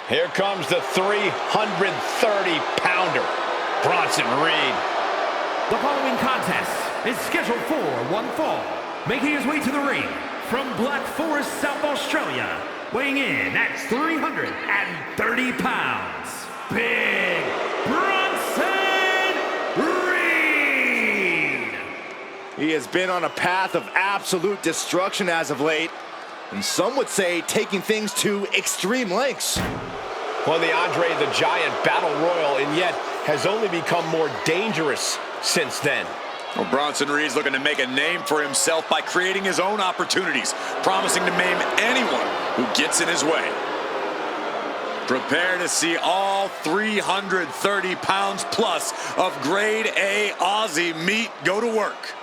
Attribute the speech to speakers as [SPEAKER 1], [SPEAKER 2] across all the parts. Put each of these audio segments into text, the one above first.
[SPEAKER 1] Here comes the 330-pounder, Bronson Reed.
[SPEAKER 2] The following contest is scheduled for one fall. Making his way to the ring from Black Forest, South Australia, weighing in at 330 pounds, Big Bronson Reed.
[SPEAKER 3] He has been on a path of absolute destruction as of late, and some would say taking things to extreme lengths.
[SPEAKER 1] Won the Andre the Giant Battle Royal, and yet has only become more dangerous since then.
[SPEAKER 4] Well, Bronson Reed's looking to make a name for himself by creating his own opportunities, promising to maim anyone who gets in his way. Prepare to see all 330 pounds plus of grade A Aussie meat go to work.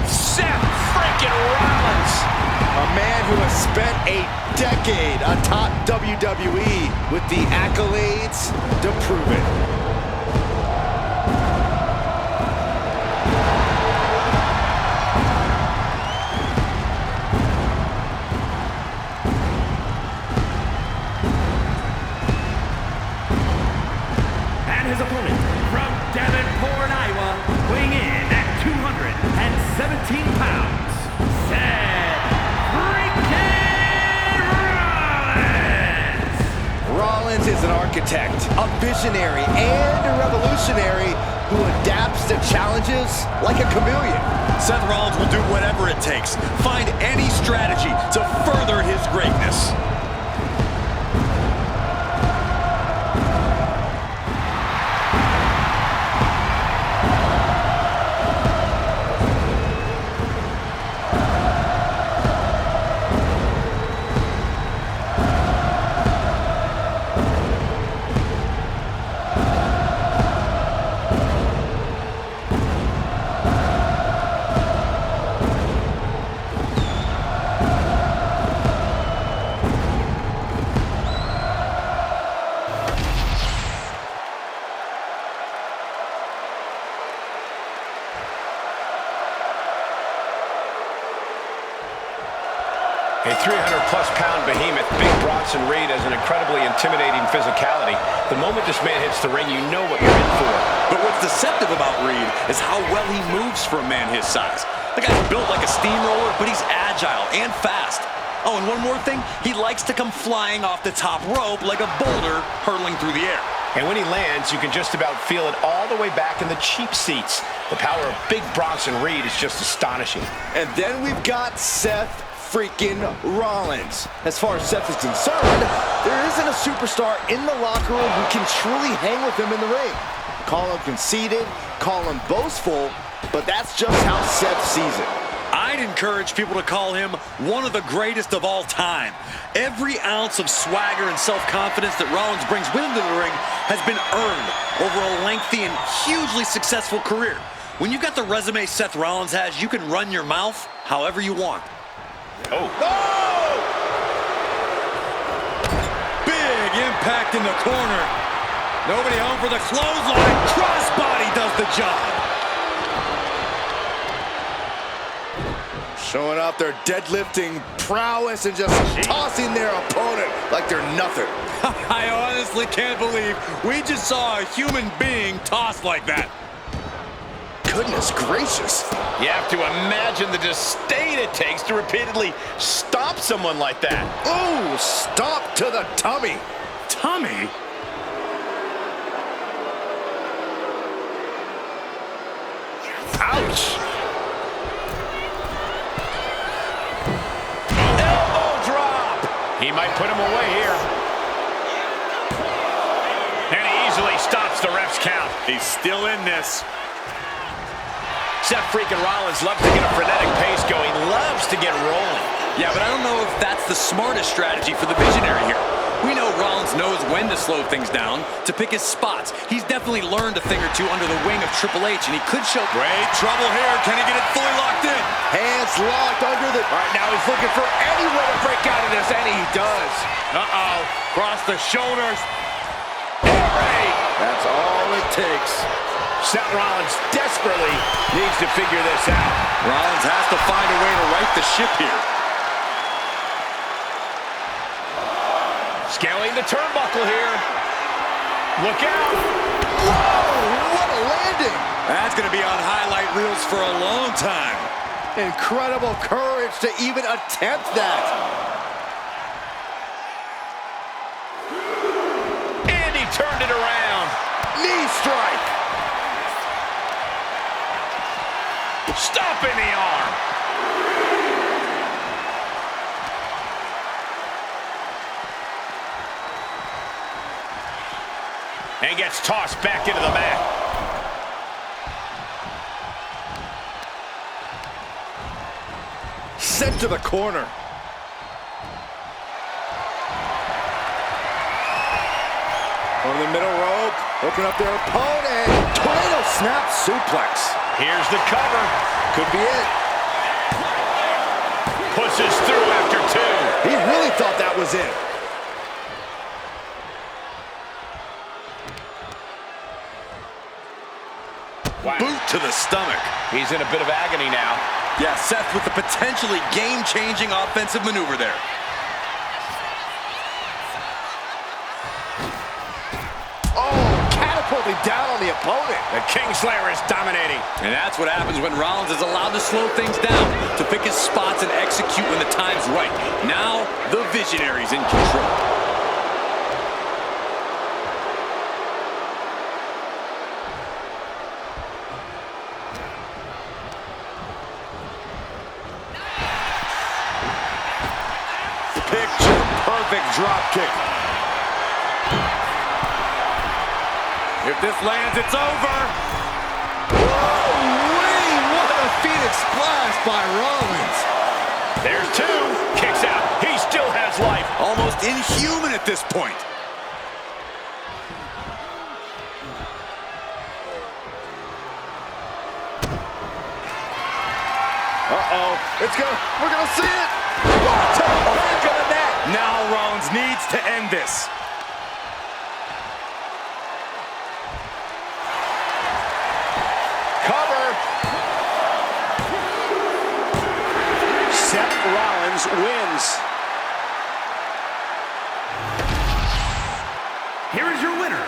[SPEAKER 1] Seth freaking Rollins.
[SPEAKER 3] A man who has spent a decade atop WWE with the accolades to prove it.
[SPEAKER 2] And his opponent from Davenport, Iowa, weighing in at 217 pounds, Seth freaking Rollins.
[SPEAKER 3] Rollins is an architect, a visionary, and a revolutionary who adapts to challenges like a chameleon.
[SPEAKER 4] Seth Rollins will do whatever it takes, find any strategy to further his greatness.
[SPEAKER 1] A 300-plus pound behemoth, Big Bronson Reed has an incredibly intimidating physicality. The moment this man hits the ring, you know what you're in for.
[SPEAKER 4] But what's deceptive about Reed is how well he moves for a man his size. The guy's built like a steamroller, but he's agile and fast. Oh, and one more thing, he likes to come flying off the top rope like a boulder hurtling through the air.
[SPEAKER 1] And when he lands, you can just about feel it all the way back in the cheap seats. The power of Big Bronson Reed is just astonishing.
[SPEAKER 3] And then we've got Seth freaking Rollins. As far as Seth is concerned, there isn't a superstar in the locker room who can truly hang with him in the ring. Call him conceited, call him boastful, but that's just how Seth sees it.
[SPEAKER 4] I'd encourage people to call him one of the greatest of all time. Every ounce of swagger and self-confidence that Rollins brings with him to the ring has been earned over a lengthy and hugely successful career. When you've got the resume Seth Rollins has, you can run your mouth however you want.
[SPEAKER 1] Oh.
[SPEAKER 4] Oh! Big impact in the corner. Nobody home for the clothesline. Crossbody does the job.
[SPEAKER 3] Showing off their deadlifting prowess and just tossing their opponent like they're nothing.
[SPEAKER 4] I honestly can't believe we just saw a human being tossed like that.
[SPEAKER 3] Goodness gracious.
[SPEAKER 1] You have to imagine the disdain it takes to repeatedly stomp someone like that.
[SPEAKER 3] Ooh, stomp to the tummy.
[SPEAKER 4] Tummy?
[SPEAKER 3] Ouch.
[SPEAKER 1] Elbow drop. He might put him away here. And he easily stops the ref's count.
[SPEAKER 4] He's still in this.
[SPEAKER 1] Seth freaking Rollins loves to get a frenetic pace going, loves to get rolling.
[SPEAKER 4] Yeah, but I don't know if that's the smartest strategy for the visionary here. We know Rollins knows when to slow things down, to pick his spots. He's definitely learned a thing or two under the wing of Triple H, and he could show
[SPEAKER 5] Great trouble here. Can he get it fully locked in?
[SPEAKER 3] Hands locked under the...
[SPEAKER 1] All right, now he's looking for any way to break out of this, and he does.
[SPEAKER 5] Uh-oh. Cross the shoulders.
[SPEAKER 3] That's all it takes.
[SPEAKER 1] Seth Rollins desperately needs to figure this out.
[SPEAKER 4] Rollins has to find a way to right the ship here.
[SPEAKER 1] Scaling the turnbuckle here. Look out.
[SPEAKER 3] Whoa, what a landing.
[SPEAKER 4] That's going to be on highlight reels for a long time.
[SPEAKER 3] Incredible courage to even attempt that.
[SPEAKER 1] And he turned it around.
[SPEAKER 3] Knee strike.
[SPEAKER 1] Stomping the arm. And gets tossed back into the mat.
[SPEAKER 3] Sent to the corner. From the middle rope, hooking up their opponent. Tornado snap suplex.
[SPEAKER 1] Here's the cover.
[SPEAKER 3] Could be it.
[SPEAKER 1] Pushes through after two.
[SPEAKER 3] He really thought that was it.
[SPEAKER 1] Wow.
[SPEAKER 4] Boot to the stomach.
[SPEAKER 1] He's in a bit of agony now.
[SPEAKER 4] Yeah, Seth with the potentially game-changing offensive maneuver there.
[SPEAKER 3] Catapulting down on the opponent.
[SPEAKER 1] The Kingslayer is dominating.
[SPEAKER 4] And that's what happens when Rollins is allowed to slow things down, to pick his spots and execute when the time's right. Now, the Visionary's in control.
[SPEAKER 3] Picture-perfect drop kick.
[SPEAKER 5] If this lands, it's over.
[SPEAKER 3] Whoa-wee, what a Phoenix splash by Rollins.
[SPEAKER 1] There's two. Kicks out. He still has life.
[SPEAKER 4] Almost inhuman at this point.
[SPEAKER 3] We're gonna see it. What a back of the net.
[SPEAKER 5] Now Rollins needs to end this.
[SPEAKER 1] Cover. Seth Rollins wins.
[SPEAKER 2] Here is your winner,